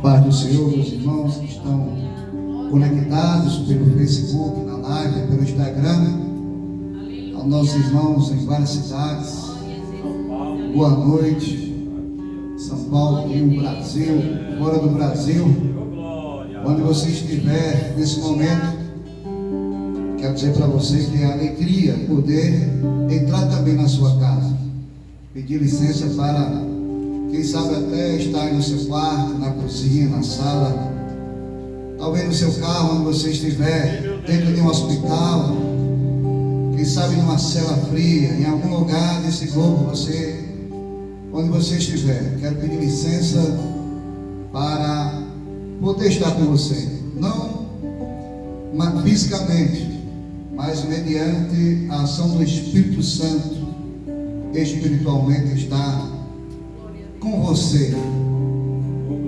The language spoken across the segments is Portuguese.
Paz do Senhor, meus irmãos que estão conectados pelo Facebook, na live, pelo Instagram, aos nossos irmãos em várias cidades, boa noite, São Paulo, Rio, Brasil, fora do Brasil, onde você estiver nesse momento, quero dizer para você que é alegria poder entrar também na sua casa, pedir licença para, quem sabe até estar aí no seu quarto, na cozinha, na sala, talvez no seu carro, onde você estiver, dentro de um hospital, quem sabe numa cela fria, em algum lugar desse globo, onde você estiver, quero pedir licença para poder estar com você, não fisicamente, mas mediante a ação do Espírito Santo, espiritualmente está com você.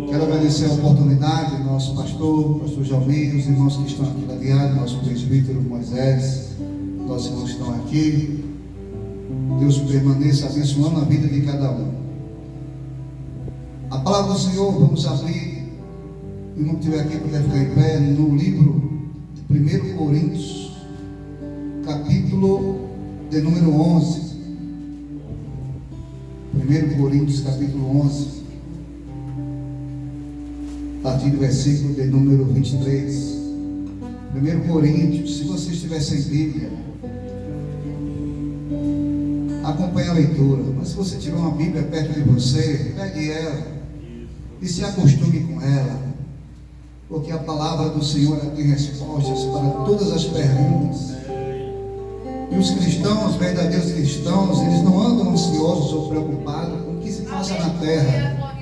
Quero agradecer a oportunidade do nosso pastor Jalmir, os irmãos que estão aqui na diária, nosso presbítero Moisés, nossos irmãos que estão aqui. Deus permaneça abençoando a vida de cada um. A palavra do Senhor, vamos abrir, e não tiver aqui puder ficar em pé, no livro de 1 Coríntios, capítulo de número 11. 1 Coríntios, capítulo 11, a partir do versículo de número 23. 1 Coríntios, se você estiver sem Bíblia, acompanhe a leitura. Mas se você tiver uma Bíblia perto de você, pegue ela e se acostume com ela, porque a palavra do Senhor tem respostas para todas as perguntas. E os cristãos, verdadeiros cristãos, eles não andam ansiosos ou preocupados com o que se passa na terra.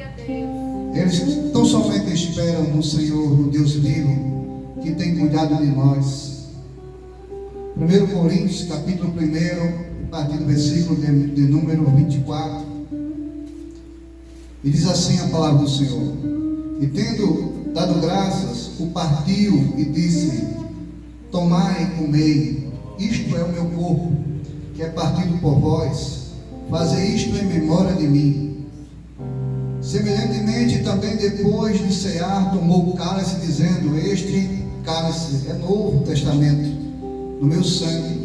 Eles tão somente esperam no Senhor, no Deus vivo, que tem cuidado de nós. 1 Coríntios, capítulo 1, a partir do versículo de número 24. E diz assim a palavra do Senhor: E tendo dado graças, o partiu e disse: Tomai e comei, isto é o meu corpo, que é partido por vós, fazei isto em memória de mim. Semelhantemente também depois de cear, tomou o cálice, dizendo: Este cálice é novo testamento no meu sangue.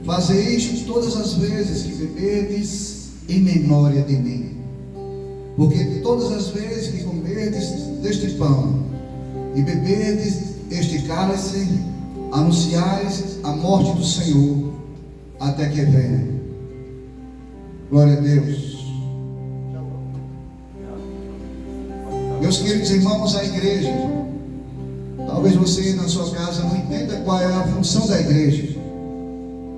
Fazei isto todas as vezes que beberdes em memória de mim. Porque todas as vezes que comerdes deste pão e beberdes este cálice, anunciais a morte do Senhor até que venha. Glória a Deus. Meus queridos irmãos, a igreja, talvez você na sua casa não entenda qual é a função da igreja.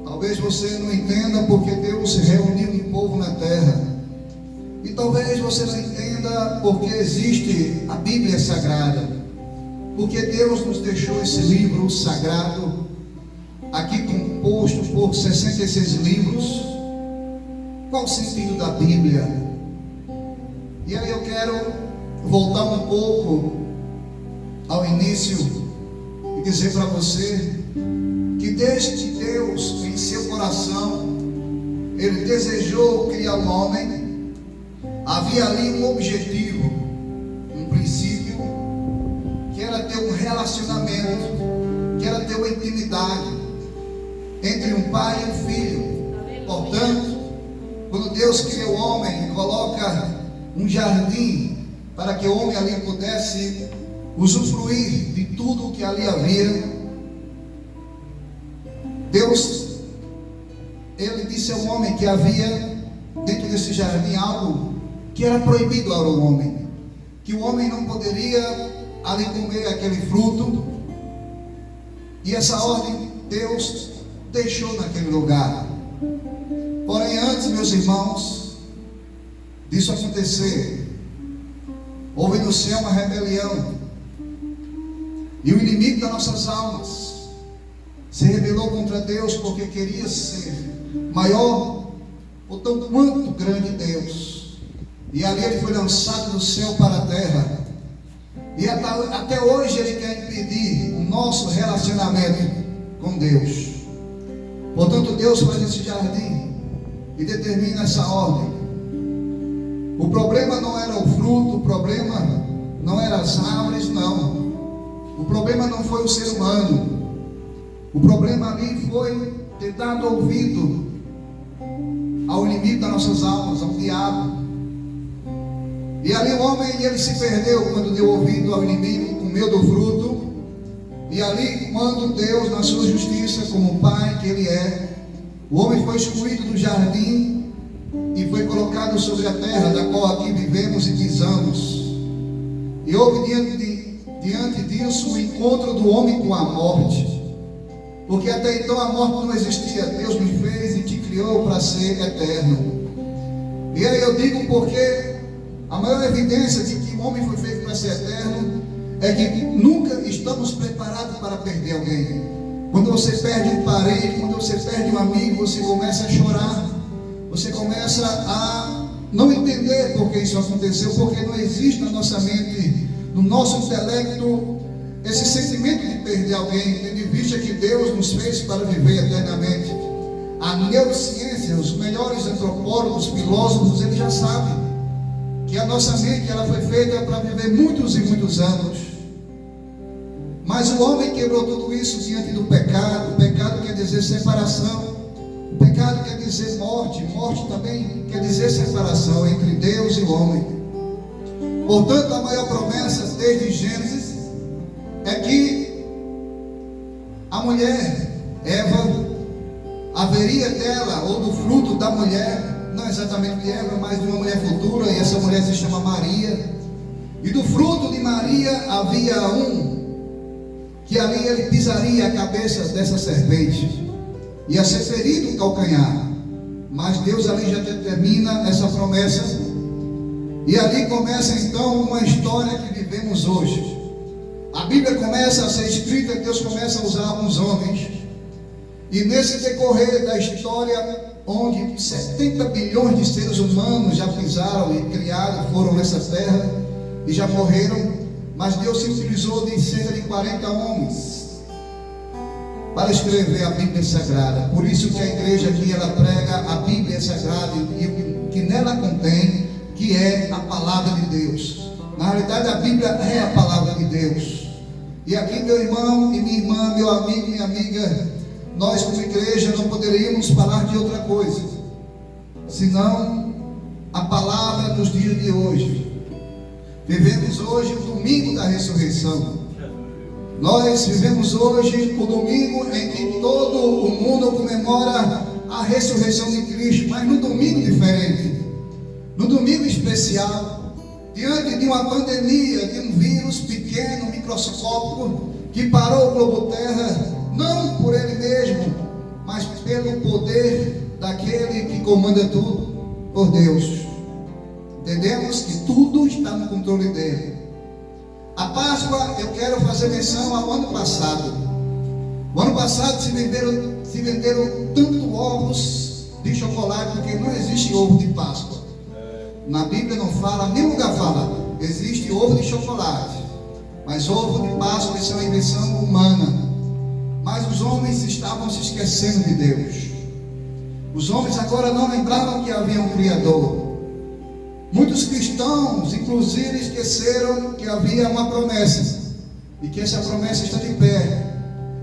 Talvez você não entenda porque Deus reuniu um povo na terra. E talvez você não entenda porque existe a Bíblia Sagrada. Porque Deus nos deixou esse livro sagrado, aqui composto por 66 livros. Qual o sentido da Bíblia? E aí eu quero voltar um pouco ao início e dizer para você que desde Deus, em seu coração, Ele desejou criar o homem. Havia ali um objetivo, um princípio, que era ter um relacionamento, que era ter uma intimidade entre um pai e um filho. Portanto, quando Deus cria o homem, coloca um jardim para que o homem ali pudesse usufruir de tudo o que ali havia. Deus, Ele disse ao homem que havia dentro desse jardim algo que era proibido ao homem, que o homem não poderia ali comer aquele fruto, e essa ordem Deus deixou naquele lugar. Porém, antes, meus irmãos, disso acontecer, houve no céu uma rebelião, e o inimigo das nossas almas se rebelou contra Deus, porque queria ser maior ou tão quanto grande Deus. E ali ele foi lançado do céu para a terra. E até hoje ele quer impedir o nosso relacionamento com Deus. Portanto, Deus faz esse jardim e determina essa ordem. O problema não era o fruto, o problema não era as árvores, não. O problema não foi o ser humano. O problema ali foi ter dado ouvido ao inimigo das nossas almas, ao diabo. E ali o homem, ele se perdeu quando deu ouvido ao inimigo, comeu do fruto. E ali, quando Deus, na sua justiça, como Pai que Ele é, o homem foi excluído do jardim e foi colocado sobre a terra, da qual aqui vivemos e pisamos. E houve diante disso o encontro do homem com a morte. Porque até então a morte não existia. Deus me fez e te criou para ser eterno. E aí eu digo porque a maior evidência de que o homem foi feito para ser eterno é que nunca estamos preparados para perder alguém. Quando você perde um parente, quando você perde um amigo, você começa a chorar. Você começa a não entender por que isso aconteceu, porque não existe na nossa mente, no nosso intelecto, esse sentimento de perder alguém, tendo em vista que Deus nos fez para viver eternamente. A neurociência, os melhores antropólogos, filósofos, eles já sabem que a nossa mente ela foi feita para viver muitos e muitos anos. Mas o homem quebrou tudo isso diante do pecado. O pecado quer dizer separação. O pecado quer dizer morte. Morte também quer dizer separação entre Deus e o homem. Portanto, a maior promessa desde Gênesis é que a mulher, Eva, haveria dela, ou do fruto da mulher, não exatamente de Eva, mas de uma mulher futura, e essa mulher se chama Maria. E do fruto de Maria havia que ali ele pisaria a cabeça dessa serpente, ia ser ferido o calcanhar. Mas Deus ali já determina essa promessa, e ali começa então uma história que vivemos hoje. A Bíblia começa a ser escrita, Deus começa a usar alguns homens, e nesse decorrer da história, onde 70 bilhões de seres humanos já pisaram e criaram, foram nessa terra e já morreram, mas Deus se utilizou de cerca de 40 homens para escrever a Bíblia Sagrada. Por isso que a igreja aqui ela prega a Bíblia Sagrada e o que nela contém, que é a palavra de Deus. Na realidade a Bíblia é a palavra de Deus. E aqui meu irmão e minha irmã, meu amigo e minha amiga, nós como igreja não poderíamos falar de outra coisa senão a palavra nos dias de hoje. Vivemos hoje o domingo da ressurreição. Nós vivemos hoje o domingo em que todo o mundo comemora a ressurreição de Cristo, mas num domingo diferente, num domingo especial, diante de uma pandemia, de um vírus pequeno, microscópico, que parou o globo terra, não por ele mesmo, mas pelo poder daquele que comanda tudo, por Deus. Entendemos que tudo está no controle dele. A Páscoa, eu quero fazer menção ao ano passado. O ano passado se venderam tanto ovos de chocolate, porque não existe ovo de Páscoa. Na Bíblia não fala, nem lugar fala, existe ovo de chocolate. Mas ovo de Páscoa, isso é uma invenção humana. Mas os homens estavam se esquecendo de Deus. Os homens agora não lembravam que havia um Criador. Muitos cristãos, inclusive, esqueceram que havia uma promessa, e que essa promessa está de pé,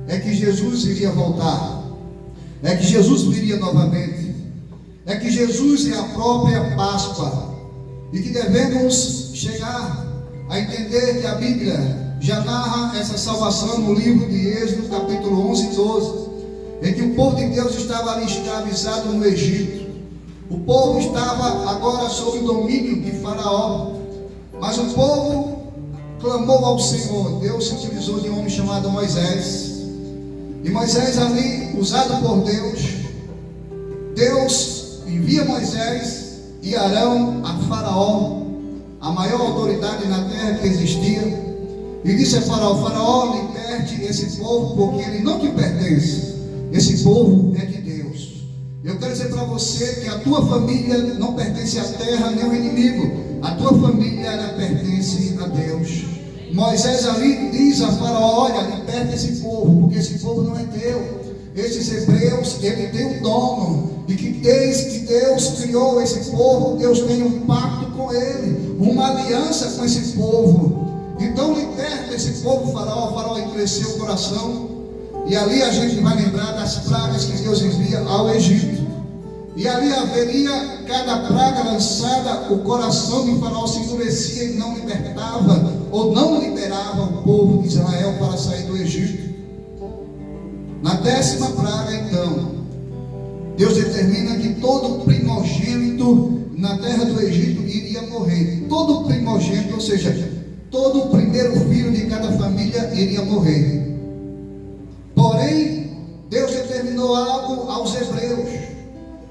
é que Jesus iria voltar, é que Jesus viria novamente, é que Jesus é a própria Páscoa, e que devemos chegar a entender que a Bíblia já narra essa salvação no livro de Êxodo, capítulo 11 e 12, em que o povo de Deus estava ali escravizado no Egito. O povo estava agora sob o domínio de Faraó, mas o povo clamou ao Senhor. Deus se utilizou de um homem chamado Moisés, e Moisés ali, usado por Deus, Deus envia Moisés e Arão a Faraó, a maior autoridade na terra que existia, e disse a Faraó: Faraó, liberte esse povo, porque ele não te pertence, esse povo é de Deus. Eu quero dizer para você que a tua família não pertence à terra nem ao inimigo. A tua família ela pertence a Deus. Moisés ali diz a Faraó: olha, liberte esse povo, porque esse povo não é teu. Esses hebreus, ele tem um dono. E que desde que Deus criou esse povo, Deus tem um pacto com ele, uma aliança com esse povo. Então liberta esse povo, o faraó endureceu o coração. E ali a gente vai lembrar das pragas que Deus envia ao Egito. E ali haveria cada praga lançada, o coração de Faraó se endurecia e não libertava, ou não liberava o povo de Israel para sair do Egito. Na 10ª praga, então, Deus determina que todo primogênito na terra do Egito iria morrer. Todo primogênito, ou seja, todo o primeiro filho de cada família iria morrer. Porém, Deus determinou algo aos hebreus.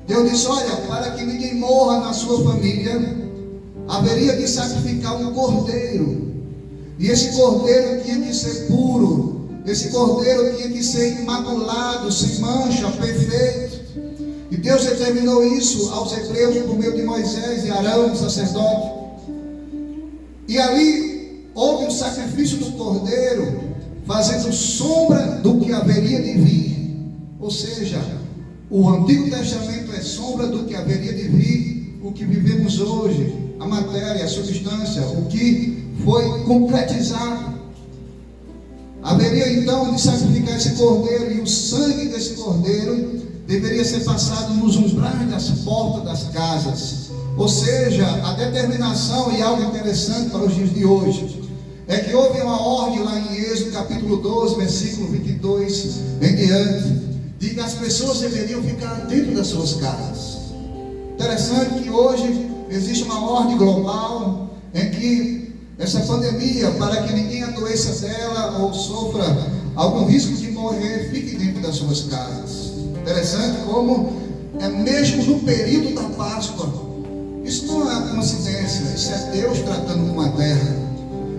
Deus disse: olha, para que ninguém morra na sua família, haveria de sacrificar um cordeiro. E esse cordeiro tinha que ser puro. Esse cordeiro tinha que ser imaculado, sem mancha, perfeito. E Deus determinou isso aos hebreus por meio de Moisés e Arão, sacerdote. E ali houve o sacrifício do cordeiro, fazendo sombra do que haveria de vir. Ou seja, o Antigo Testamento é sombra do que haveria de vir, o que vivemos hoje, a matéria, a substância, o que foi concretizado. Haveria então de sacrificar esse cordeiro, e o sangue desse cordeiro deveria ser passado nos umbrais das portas das casas. Ou seja, a determinação, e algo interessante para os dias de hoje, é que houve uma ordem lá em Êxodo capítulo 12, versículo 22 em diante, de que as pessoas deveriam ficar dentro das suas casas. Interessante que hoje existe uma ordem global em que essa pandemia, para que ninguém adoeça dela ou sofra algum risco de morrer, fique dentro das suas casas. Interessante como é mesmo no período da Páscoa. Isso não é uma coincidência, isso é Deus tratando com a terra.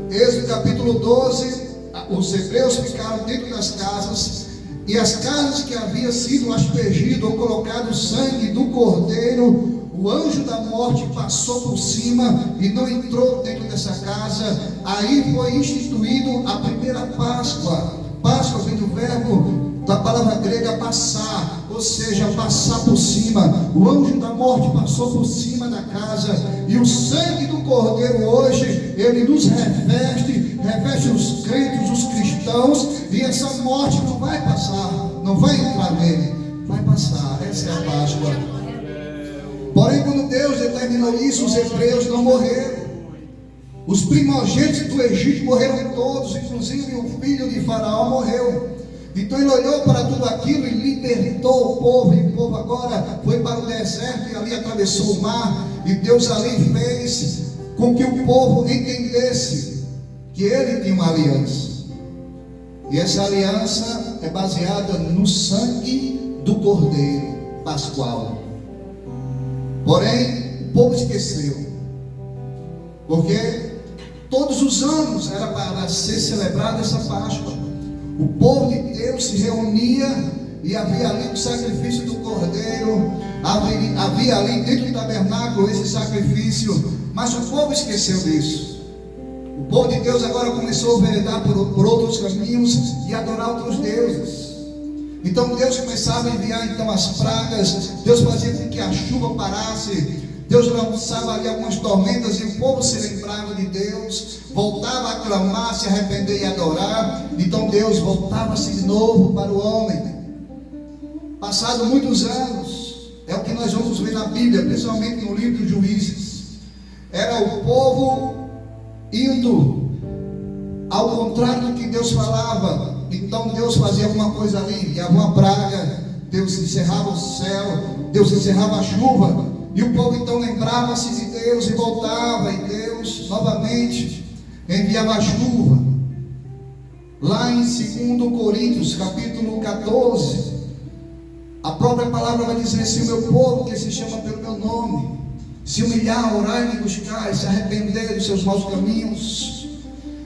Êxodo capítulo 12, os hebreus ficaram dentro das casas, e as casas que havia sido aspergido ou colocado o sangue do cordeiro, o anjo da morte passou por cima e não entrou dentro dessa casa. Aí foi instituído a primeira Páscoa. Páscoa vem do verbo da palavra grega passar, ou seja, passar por cima. O anjo da morte passou por cima da casa, e o sangue do cordeiro hoje, ele nos reveste os crentes, os cristãos, e essa morte não vai passar, não vai entrar nele, vai passar. Essa é a Páscoa. Porém, quando Deus determinou isso, os hebreus não morreram. Os primogênitos do Egito morreram todos, inclusive o filho de Faraó morreu. Então ele olhou para tudo aquilo e libertou o povo, e o povo agora foi para o deserto e ali atravessou o mar, e Deus ali fez com que o povo entendesse que ele tinha uma aliança, e essa aliança é baseada no sangue do cordeiro pascual. Porém, o povo esqueceu, porque todos os anos era para ser celebrada essa Páscoa. O povo de Deus se reunia, e havia ali o sacrifício do cordeiro, havia ali dentro do tabernáculo esse sacrifício, mas o povo esqueceu disso. O povo de Deus agora começou a enveredar por outros caminhos e adorar outros deuses. Então Deus começava a enviar então as pragas, Deus fazia com que a chuva parasse, Deus lançava ali algumas tormentas, e o povo se lembrava de Deus, voltava a clamar, se arrepender e adorar. Então Deus voltava-se de novo para o homem. Passado muitos anos, é o que nós vamos ver na Bíblia, principalmente no livro dos Juízes, era o povo indo ao contrário do que Deus falava. Então Deus fazia alguma coisa ali, e alguma praga, Deus encerrava o céu, Deus encerrava a chuva, e o povo então lembrava-se de Deus e voltava, e Deus novamente enviava a chuva. Lá em 2 Coríntios capítulo 14, a própria palavra vai dizer: se o meu povo, que se chama pelo meu nome, se humilhar, orar e me buscar, e se arrepender dos seus maus caminhos,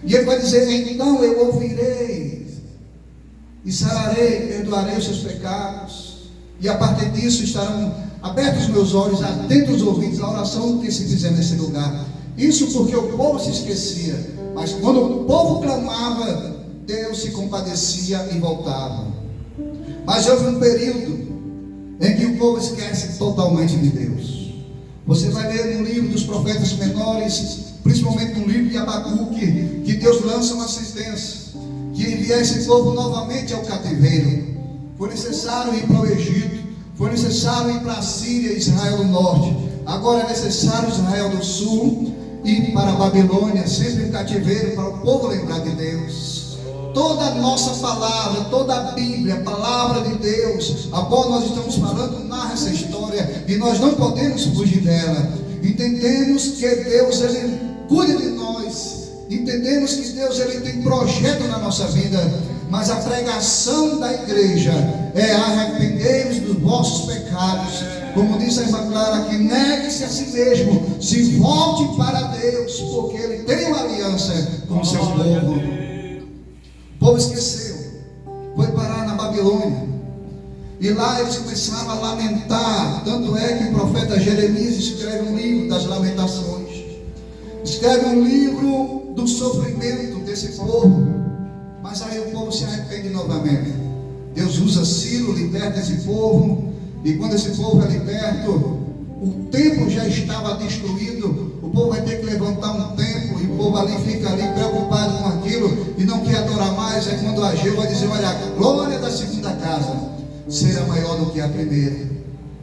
e ele vai dizer: então eu ouvirei e sararei, perdoarei os seus pecados, e a partir disso estarão abertos os meus olhos, atentos os ouvidos à oração que se fizer nesse lugar. Isso porque o povo se esquecia, mas quando o povo clamava, Deus se compadecia e voltava. Mas houve um período em que o povo esquece totalmente de Deus. Você vai ler no livro dos profetas menores, principalmente no livro de Abacuque, que Deus lança uma sentença, que enviar esse povo novamente ao cativeiro. Foi necessário ir para o Egito, foi necessário ir para a Síria e Israel do Norte. Agora é necessário Israel do Sul ir para a Babilônia, sempre um cativeiro, para o povo lembrar de Deus. Toda a nossa palavra, toda a Bíblia, a palavra de Deus, a qual nós estamos falando, narra essa história e nós não podemos fugir dela. Entendemos que Deus, Ele cuida de nós, entendemos que Deus, Ele tem projeto na nossa vida, mas a pregação da igreja é: arrependei-vos dos vossos pecados, como diz a irmã Clara, que negue-se a si mesmo, se volte para Deus, porque Ele tem uma aliança com o seu povo. O povo esqueceu, foi parar na Babilônia, e lá eles começaram a lamentar. Tanto é que o profeta Jeremias escreve um livro das lamentações, escreve um livro do sofrimento desse povo. Mas aí o povo se arrepende novamente. Deus usa Ciro, liberta esse povo, e quando esse povo é liberto, o templo já estava destruído. O povo vai ter que levantar um templo, e o povo ali fica ali preocupado com aquilo e não quer adorar mais. É quando Ageu vai dizer: olha, a glória da segunda casa será maior do que a primeira.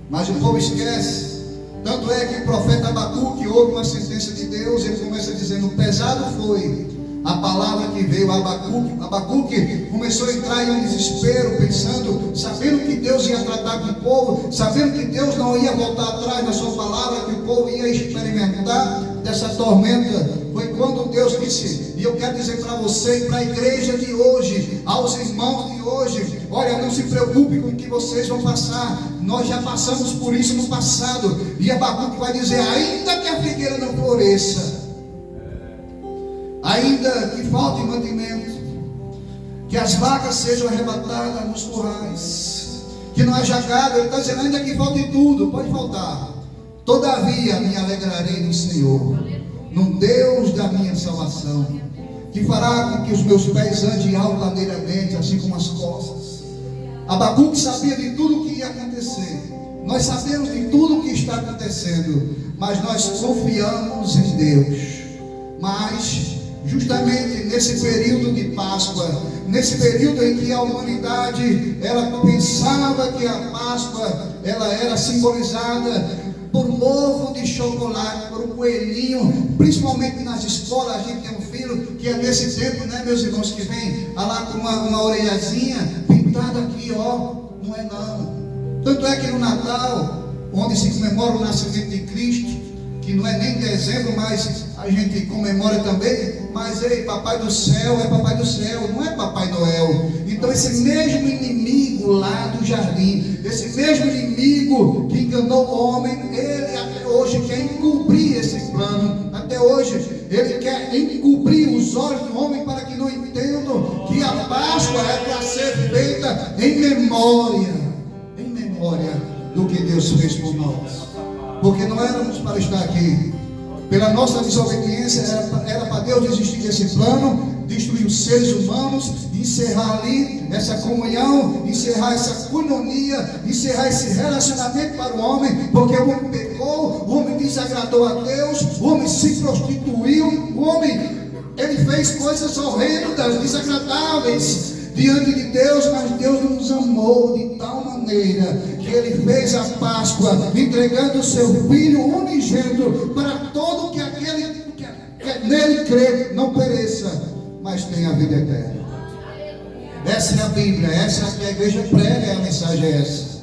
Mas o povo esquece. Tanto é que o profeta Abacuque ouve uma sentença de Deus, ele começa dizendo: pesado foi a palavra que veio a Abacuque. Abacuque começou a entrar em um desespero, pensando, sabendo que Deus ia tratar com o povo, sabendo que Deus não ia voltar atrás da sua palavra, que o povo ia experimentar dessa tormenta. Foi quando Deus disse, e eu quero dizer para você e para a igreja de hoje, aos irmãos de hoje: olha, não se preocupe com o que vocês vão passar, nós já passamos por isso no passado. E Abacuque vai dizer: ainda que a figueira não floresça, ainda que falte mantimento, que as vacas sejam arrebatadas nos currais, que não haja gado. Ele está dizendo: ainda que falte tudo, pode faltar, todavia me alegrarei no Senhor, no Deus da minha salvação, que fará com que os meus pés andem altaneiramente, assim como as costas. Abacuque sabia de tudo o que ia acontecer. Nós sabemos de tudo o que está acontecendo, mas nós confiamos em Deus. Mas justamente nesse período de Páscoa, nesse período em que a humanidade, ela pensava que a Páscoa, ela era simbolizada por um ovo de chocolate, por um coelhinho. Principalmente nas escolas, a gente tem um filho que é desse tempo, né, meus irmãos, que vem lá com uma orelhazinha pintada aqui, ó. Não é não. Tanto é que no Natal, onde se comemora o nascimento de Cristo, que não é nem dezembro, mas a gente comemora também. Mas ei, Papai do Céu é Papai do Céu, não é Papai Noel. Então esse mesmo inimigo lá do jardim, esse mesmo inimigo que enganou o homem, ele até hoje quer encobrir esse plano. Até hoje ele quer encobrir os olhos do homem, para que não entendam que a Páscoa é para ser feita em memória do que Deus fez por nós. Porque não éramos para estar aqui. Pela nossa desobediência, era para Deus desistir desse plano, destruir os seres humanos, encerrar ali essa comunhão, encerrar essa coinonia, encerrar esse relacionamento para o homem. Porque o homem pecou, o homem desagradou a Deus, o homem se prostituiu, o homem, ele fez coisas horrendas, desagradáveis diante de Deus. Mas Deus nos amou de tal maneira que Ele fez a Páscoa, entregando o seu Filho unigênito, para todo que aquele que nele crê não pereça, mas tenha a vida eterna. Essa é a Bíblia, essa é a que a igreja prega, a mensagem é essa.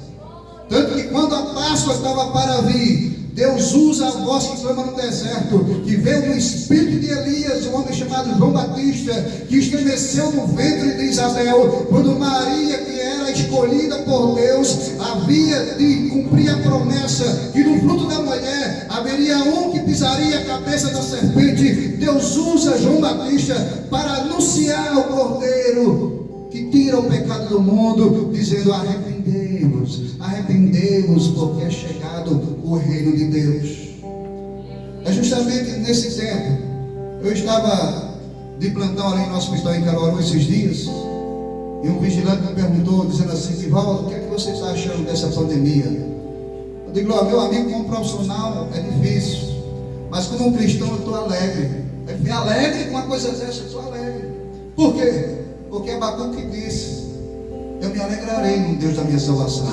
Tanto que quando a Páscoa estava para vir, Deus usa a voz que clama no deserto, que veio do espírito de Elias, um homem chamado João Batista, que estremeceu no ventre de Isabel, quando Maria, que era escolhida por Deus, havia de cumprir a promessa que no fruto da mulher haveria um que pisaria a cabeça da serpente. Deus usa João Batista para anunciar o Cordeiro que tira o pecado do mundo, dizendo: arrependei-vos, porque é chegado o reino de Deus. É justamente nesse tempo, eu estava de plantão ali no hospital em Caruaru esses dias, e um vigilante me perguntou, dizendo assim: Divaldo, o que é que você está achando dessa pandemia? Eu digo, ó, meu amigo, como profissional é difícil, mas como um cristão eu estou alegre. Ele fica alegre com uma coisa dessa, eu estou alegre. Por quê? Porque Abacuque disse: eu me alegrarei no Deus da minha salvação.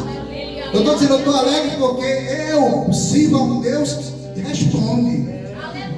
Eu estou dizendo, eu estou alegre porque eu sirvo a um Deus que responde.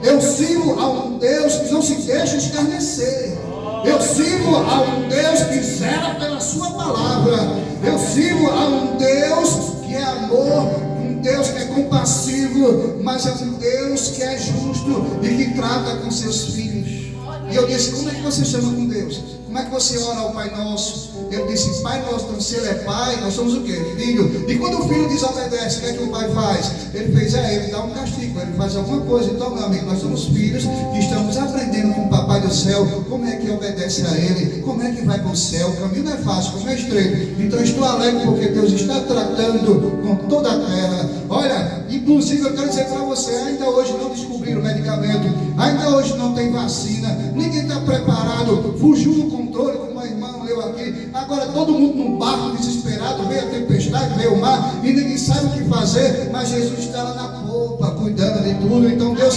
Eu sirvo a um Deus que não se deixa escarnecer. Eu sirvo a um Deus que zela pela sua palavra. Eu sirvo a um Deus que é amor, um Deus que é compassivo, mas é um Deus que é justo e que trata com seus filhos. E eu disse, como é que você chama com Deus? Como é que você ora ao Pai Nosso? Eu disse, Pai Nosso, então, se Ele é Pai, nós somos o quê? Filho. E quando o filho desobedece, o que é que o Pai faz? Ele fez, ele dá um castigo, ele faz alguma coisa. Então, meu amigo, nós somos filhos que estamos aprendendo com o Papai do Céu como é que obedece a Ele, como é que vai para o céu. O caminho não é fácil, como é estreito. Então, estou alegre porque Deus está tratando com toda a terra. Olha, inclusive eu quero dizer para você, ainda hoje não descobriram o medicamento, ainda hoje não tem vacina, ninguém está preparado, fugiu do controle, como a irmã leu aqui. Agora todo mundo num barco desesperado, veio a tempestade, veio o mar, e ninguém sabe o que fazer, mas Jesus está lá na popa, cuidando de tudo. Então Deus,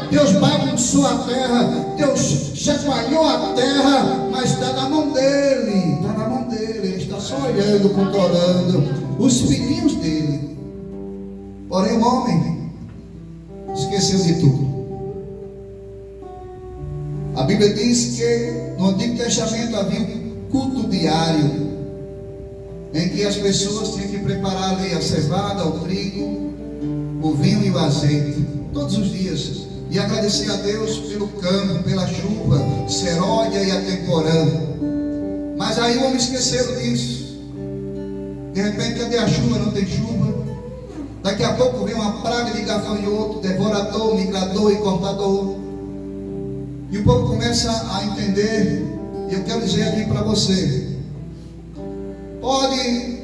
Deus bagunçou a terra, Deus chacoalhou a terra, mas está na mão dele, ele está só olhando, controlando os filhinhos dele. Porém o homem esqueceu de tudo. A Bíblia diz que no Antigo Testamento havia um culto diário, em que as pessoas tinham que preparar ali a cevada, o trigo, o vinho e o azeite, todos os dias, e agradecer a Deus pelo campo, pela chuva seródia e a temporã. Mas aí o homem esqueceu disso. De repente, cadê a chuva? Não tem chuva. Daqui a pouco vem uma praga de gafanhoto, devorador, migrador e cortador. E o povo começa a entender. E eu quero dizer aqui para você: pode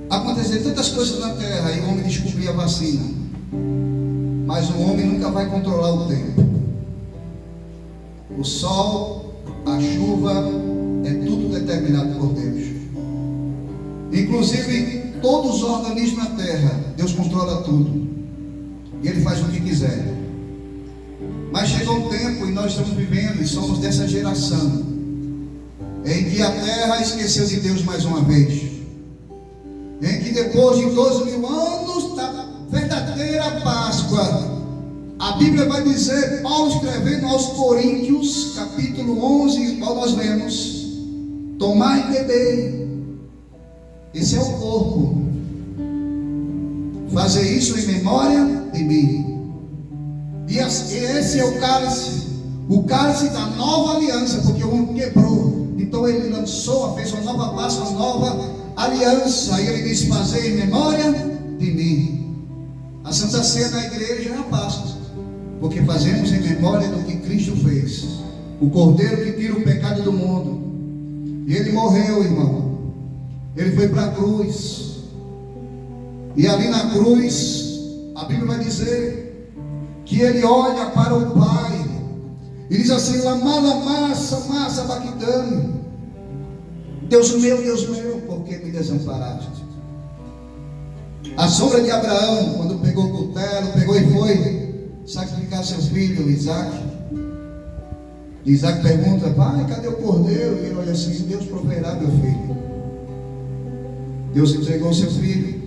acontecer tantas coisas na terra e o homem descobrir a vacina, mas o homem nunca vai controlar o tempo. O sol, a chuva, é tudo determinado por Deus. Inclusive todos os organismos na terra, Deus controla tudo, e Ele faz o que quiser. Mas chegou um tempo, e nós estamos vivendo, e somos dessa geração, em que a terra esqueceu de Deus mais uma vez, em que depois de 12.000 anos da verdadeira Páscoa, a Bíblia vai dizer, Paulo escrevendo aos Coríntios, capítulo 11, qual nós lemos: tomai e bebei, esse é o corpo, fazer isso em memória de mim. E esse é o cálice da nova aliança, porque o homem quebrou. Então ele lançou, fez uma nova Páscoa, uma nova aliança. E ele diz: fazer em memória de mim. A Santa Ceia da igreja é a Páscoa, porque fazemos em memória do que Cristo fez, o Cordeiro que tira o pecado do mundo. E ele morreu, irmão. Ele foi para a cruz. E ali na cruz, a Bíblia vai dizer que ele olha para o Pai e diz assim: lamala massa baquitane, Deus meu, por que me desamparaste? A sombra de Abraão, quando pegou o cutelo, pegou e foi sacrificar seu filho Isaac. Isaac pergunta: pai, cadê o cordeiro? E ele olha assim: Deus proverá, meu filho. Deus entregou seu filho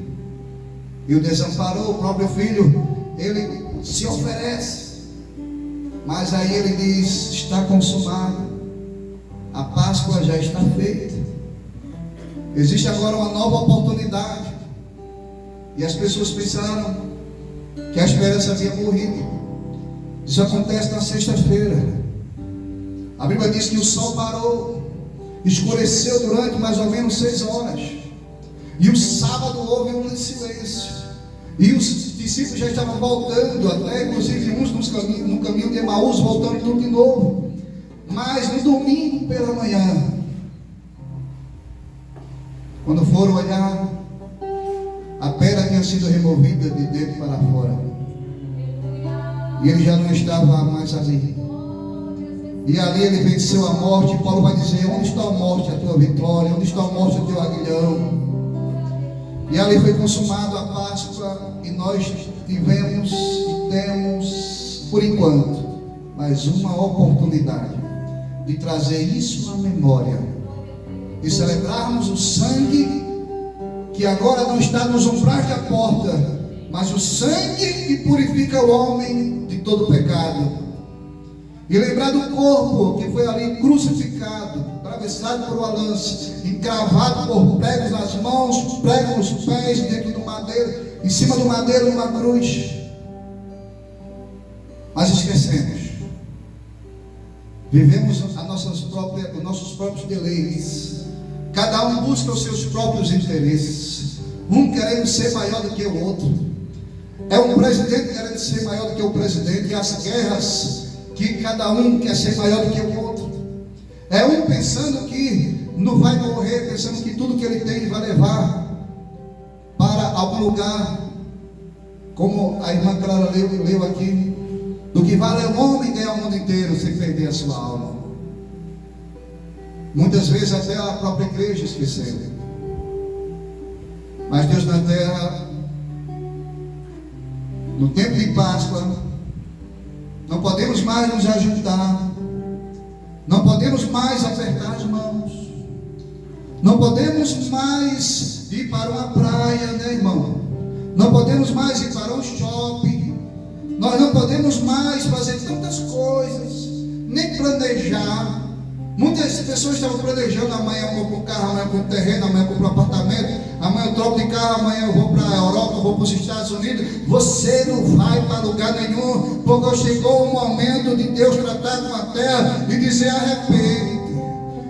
e o desamparou. O próprio filho, ele se oferece, mas aí ele diz: está consumado, a Páscoa já está feita, existe agora uma nova oportunidade. E as pessoas pensaram que a esperança havia morrido. Isso acontece na sexta-feira. A Bíblia diz que o sol parou, escureceu durante mais ou menos 6 horas, e o sábado houve um silêncio. E os discípulos já estavam voltando, até inclusive uns no caminho de Emaús, voltando tudo de novo. Mas no domingo pela manhã, quando foram olhar, a pedra tinha sido removida de dentro para fora, e ele já não estava mais ali. E ali ele venceu a morte. Paulo vai dizer: onde está a morte, a tua vitória? Onde está a morte, o teu aguilhão? E ali foi consumado a Páscoa, e nós tivemos e temos, por enquanto, mais uma oportunidade de trazer isso à memória, de celebrarmos o sangue que agora não está nos umbrais da porta, mas o sangue que purifica o homem de todo pecado. E lembrar do corpo que foi ali crucificado, atravessado por uma lança, encravado por pregos nas mãos, pregos nos pés, dentro do madeiro, em cima do madeiro, numa cruz. Mas esquecemos. Vivemos os nossos próprios deleites. Cada um busca os seus próprios interesses. Um querendo ser maior do que o outro. É um presidente querendo ser maior do que o presidente. E as guerras que cada um quer ser maior do que o outro. É um pensando que não vai morrer, pensando que tudo que ele tem vai levar para algum lugar. Como a irmã Clara leu aqui. Do que vale o homem ganhar o mundo inteiro sem perder a sua alma. Muitas vezes até a própria igreja esqueceu. Mas Deus na terra, no tempo de Páscoa, não podemos mais nos ajuntar, não podemos mais apertar as mãos, não podemos mais ir para uma praia, né, irmão? Não podemos mais ir para um shopping, nós não podemos mais fazer tantas coisas, nem planejar. Muitas pessoas estavam planejando: amanhã eu compro um carro, amanhã eu compro um terreno, amanhã eu compro um apartamento, amanhã eu troco de carro, amanhã eu vou para a Europa, eu vou para os Estados Unidos. Você não vai para lugar nenhum, porque chegou o momento de Deus tratar com a terra e dizer: arrepende,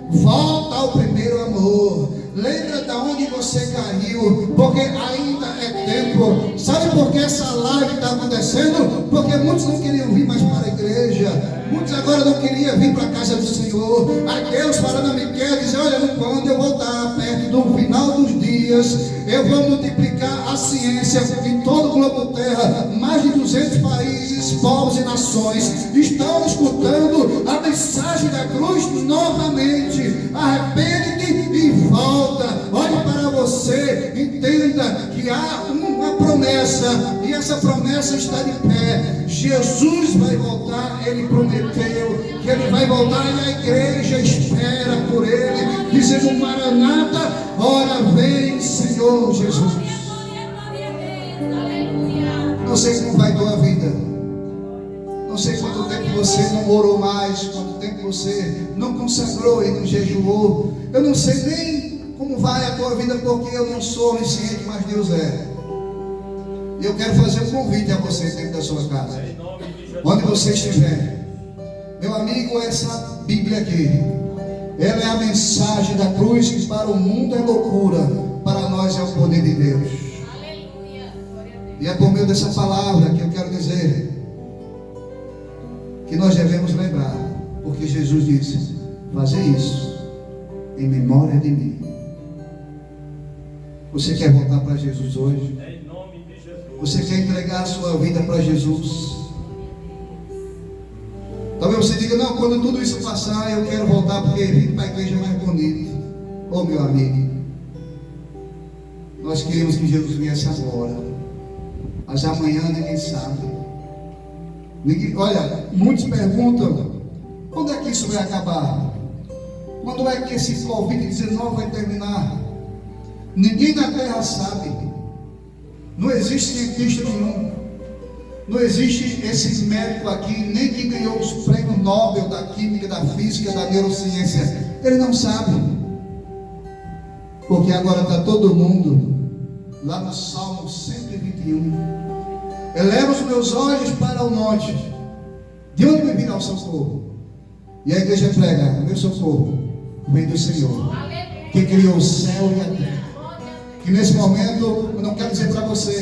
volta ao primeiro amor, lembra de onde você caiu, porque ainda é tempo. Sabe por que essa live está acontecendo? Porque muitos não queriam vir mais para a igreja. Muitos agora não queriam vir para a casa do Senhor. Aí Deus falando a Miquel, diz: olha, quando eu voltar perto do final dos dias, eu vou multiplicar a ciência em todo o globo terra. Mais de 200 países, povos e nações estão escutando a mensagem da cruz novamente. Arrepende-te e volta. Olhe para você, entenda que há uma promessa, e essa promessa está de pé. Jesus vai voltar. Ele prometeu que ele vai voltar, e a igreja espera por ele, dizendo: Maranata, ora vem, Senhor Jesus. Não sei como vai a tua vida, não sei quanto tempo você não orou mais, quanto tempo você não consagrou e não jejuou. Eu não sei nem como vai a tua vida, porque eu não sou onisciente, mas Deus é. E eu quero fazer um convite a você dentro da sua casa, onde você estiver. Meu amigo, essa Bíblia aqui, ela é a mensagem da cruz, que para o mundo é loucura, para nós é o poder de Deus. E é por meio dessa palavra que eu quero dizer que nós devemos lembrar, porque Jesus disse: fazer isso em memória de mim. Você quer voltar para Jesus hoje? Você quer entregar a sua vida para Jesus? Talvez você diga: não, quando tudo isso passar, eu quero voltar, porque vir para a igreja é mais bonito. Oh, meu amigo, nós queremos que Jesus viesse agora, mas amanhã ninguém sabe. Olha, muitos perguntam: quando é que isso vai acabar? Quando é que esse Covid-19 vai terminar? Ninguém na terra sabe. Não existe cientista nenhum. Não existe esse médico aqui, nem que ganhou os prêmios Nobel da Química, da Física, da Neurociência. Ele não sabe. Porque agora está todo mundo lá no Salmo 121. Eleva os meus olhos para o norte. De onde me virá o socorro? E a igreja prega: o meu socorro vem do Senhor, que criou o céu e a terra. Que nesse momento, eu não quero dizer para você,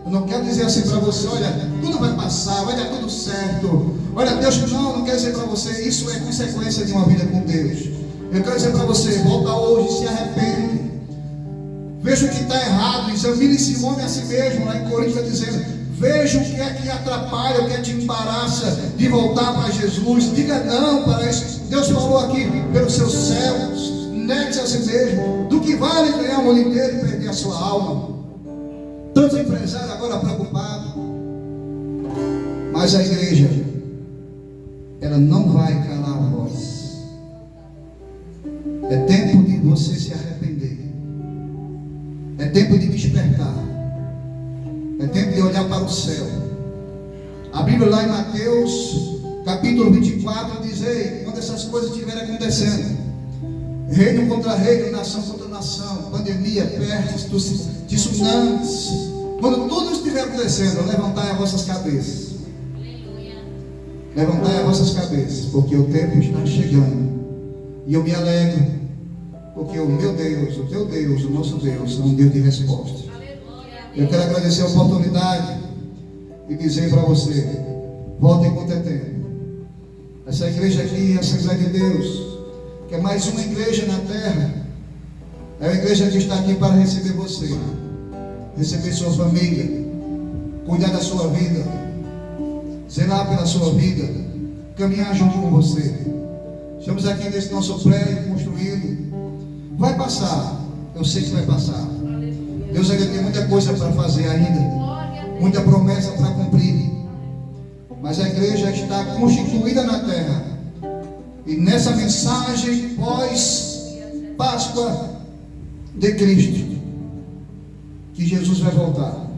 eu não quero dizer assim para você: olha, tudo vai passar, vai dar tudo certo. Olha, Deus não quer dizer para você, isso é consequência de uma vida com Deus. Eu quero dizer para você: volta hoje, se arrepende, veja o que está errado, examine-se o homem a si mesmo. Lá em Coríntios está dizendo: veja o que é que atrapalha, o que é que te embaraça de voltar para Jesus. Diga não para isso. Deus falou aqui: pelos seus céus negue-se a si mesmo. Do que vale ganhar o mundo inteiro e perder a sua alma? Tantos empresários agora preocupados. Mas a igreja, ela não vai calar a voz. É tempo de você se arrepender. É tempo de despertar. É tempo de olhar para o céu. A Bíblia lá em Mateus capítulo 24 diz: ei, quando essas coisas estiverem acontecendo, reino contra reino, nação contra nação, pandemia, pestes, tsunamis, quando tudo estiver acontecendo, levantai as vossas cabeças. Levantai as vossas cabeças, porque o tempo está chegando. E eu me alegro, porque o meu Deus, o teu Deus, o nosso Deus é um Deus de resposta. Eu quero agradecer a oportunidade e dizer para você: volte enquanto é tempo. Essa igreja aqui é a Assembleia de Deus, que é mais uma igreja na terra. É uma igreja que está aqui para receber você, receber sua família, cuidar da sua vida, zelar pela sua vida, caminhar junto com você. Estamos aqui nesse nosso prédio construído. Vai passar, eu sei que vai passar. Deus ainda tem muita coisa para fazer ainda, muita promessa para cumprir. Mas a igreja está constituída na terra. E nessa mensagem pós-Páscoa de Cristo, que Jesus vai voltar.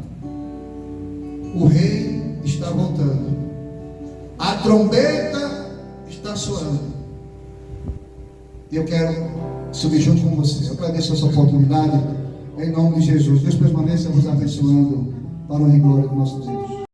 O rei está voltando. A trombeta está soando. E eu quero subir junto com você. Eu agradeço essa oportunidade. Em nome de Jesus. Deus permaneça vos abençoando para a honra e glória do nosso Deus.